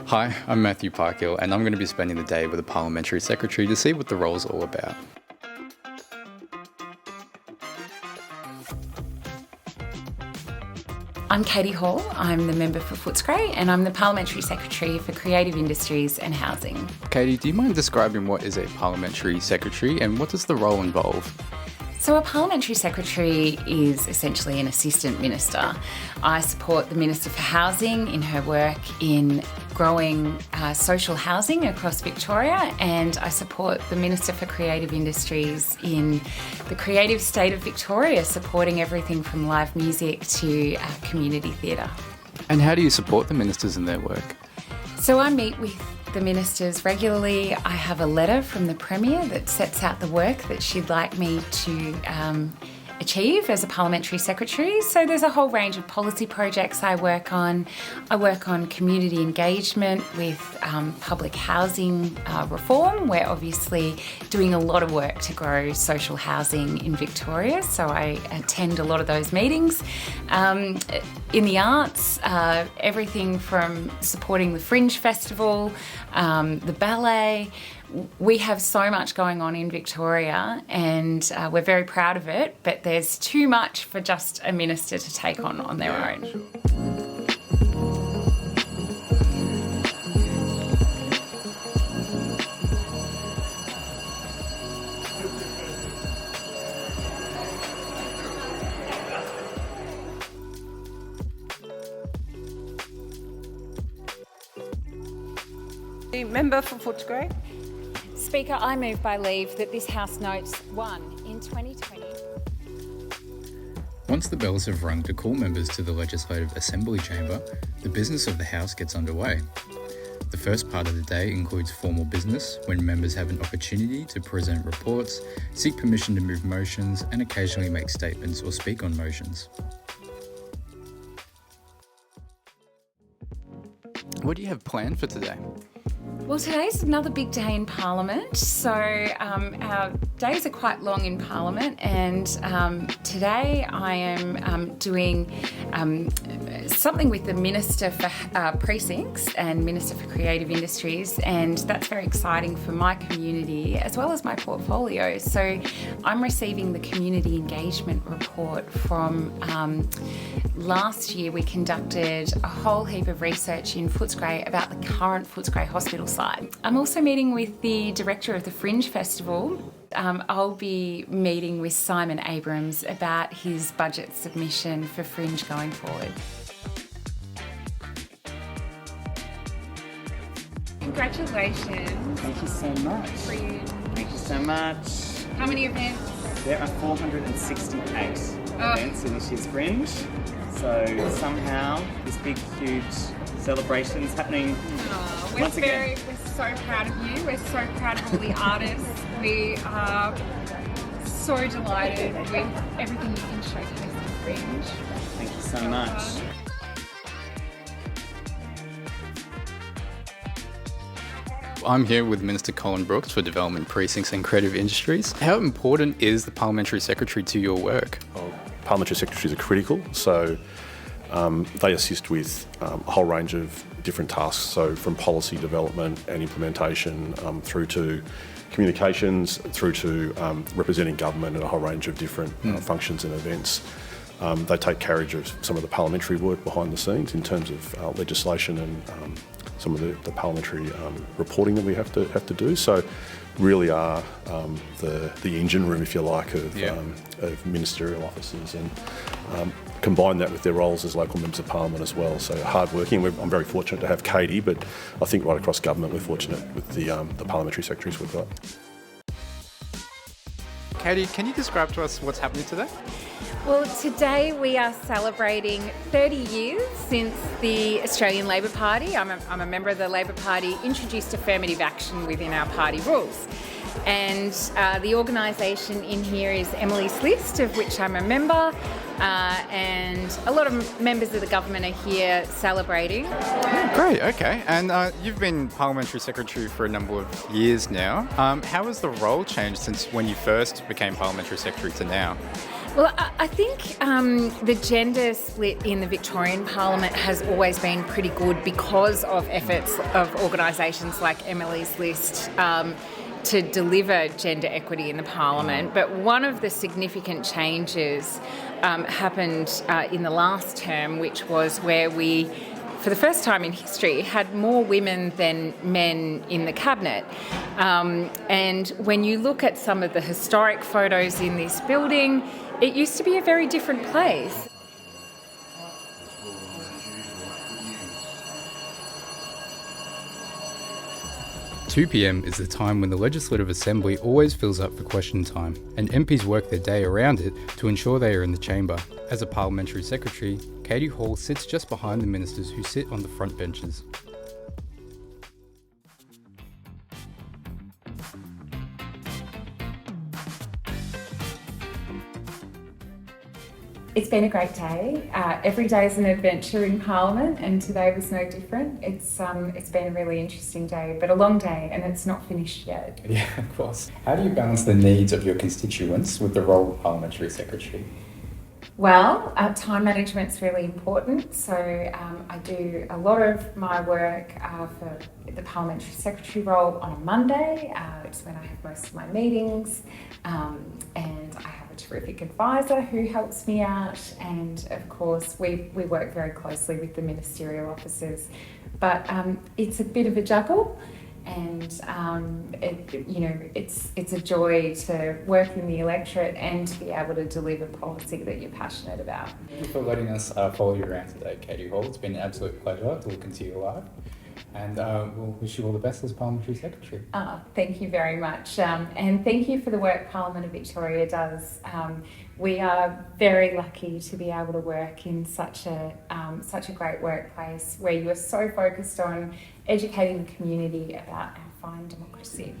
Hi, I'm Matthew Parkhill and I'm going to be spending the day with the Parliamentary Secretary to see what the role's all about. I'm Katie Hall, I'm the member for Footscray and I'm the Parliamentary Secretary for Creative Industries and Housing. Katie, do you mind describing what is a Parliamentary Secretary and what does the role involve? So a Parliamentary Secretary is essentially an assistant minister. I support the Minister for Housing in her work in growing social housing across Victoria, and I support the Minister for Creative Industries in the creative state of Victoria, supporting everything from live music to community theatre. And how do you support the ministers in their work? So I meet with the ministers regularly. I have a letter from the Premier that sets out the work that she'd like me to achieve as a Parliamentary Secretary. So there's a whole range of policy projects I work on. I work on community engagement with public housing reform. We're obviously doing a lot of work to grow social housing in Victoria, so I attend a lot of those meetings. In the arts, everything from supporting the Fringe Festival, the ballet. We have so much going on in Victoria and we're very proud of it, but there's too much for just a minister to take on their own. The member for Footscray. Speaker, I move by leave that this House notes 1 in 2020. Once the bells have rung to call members to the Legislative Assembly Chamber, the business of the House gets underway. The first part of the day includes formal business, when members have an opportunity to present reports, seek permission to move motions, and occasionally make statements or speak on motions. What do you have planned for today? Well, today's another big day in Parliament, so our days are quite long in Parliament, and today I am doing something with the Minister for Precincts and Minister for Creative Industries, and that's very exciting for my community as well as my portfolio. So I'm receiving the Community Engagement Report from last year. We conducted a whole heap of research in Footscray about the current Footscray Hospital site. I'm also meeting with the director of the Fringe Festival. I'll be meeting with Simon Abrams about his budget submission for Fringe going forward. Congratulations. Thank you so much. Brilliant. Thank you so much. How many events? There are 468 events in this year's Fringe. So somehow this big, huge celebration's happening once again. We're so proud of you. We're so proud of all the artists. We are so delighted with everything you can showcase in Fringe. Thank you so much. I'm here with Minister Colin Brooks for Development, Precincts and Creative Industries. How important is the Parliamentary Secretary to your work? Parliamentary secretaries are critical, so they assist with a whole range of different tasks, so from policy development and implementation through to communications, through to representing government and a whole range of different functions and events. They take carriage of some of the parliamentary work behind the scenes in terms of legislation and some of the parliamentary reporting that we have to do. So really are the engine room, if you like, of ministerial officers, and combine that with their roles as local members of parliament as well. So hard-working. I'm very fortunate to have Katie, but I think right across government we're fortunate with the parliamentary secretaries we've got. Katie, can you describe to us what's happening today? Well, today we are celebrating 30 years since the Australian Labor Party, I'm a member of the Labor Party, introduced affirmative action within our party rules. And the organisation in here is Emily's List, of which I'm a member, and a lot of members of the government are here celebrating. Great, okay. And you've been Parliamentary Secretary for a number of years now. How has the role changed since when you first became Parliamentary Secretary to now? Well, I think the gender split in the Victorian Parliament has always been pretty good because of efforts of organisations like Emily's List to deliver gender equity in the Parliament. But one of the significant changes happened in the last term, which was where we, for the first time in history, had more women than men in the cabinet. And when you look at some of the historic photos in this building, it used to be a very different place. "2 p.m. is the time when the Legislative Assembly always fills up for question time, and MPs work their day around it to ensure they are in the chamber. As a Parliamentary Secretary, Katie Hall sits just behind the ministers who sit on the front benches. It's been a great day. Every day is an adventure in Parliament, and today was no different. It's been a really interesting day, but a long day, and it's not finished yet. Yeah, of course. How do you balance the needs of your constituents with the role of Parliamentary Secretary? Well, time management's really important. So I do a lot of my work for the Parliamentary Secretary role on a Monday. It's when I have most of my meetings, and I have a terrific advisor who helps me out. And of course, we work very closely with the ministerial officers. But it's a bit of a juggle. And it's a joy to work in the electorate and to be able to deliver policy that you're passionate about. Thank you for letting us follow you around today, Katie Hall. It's been an absolute pleasure to look into your life, and we'll wish you all the best as Parliamentary Secretary. Thank you very much, and thank you for the work Parliament of Victoria does. We are very lucky to be able to work in such a great workplace where you are so focused on educating the community about our fine democracy.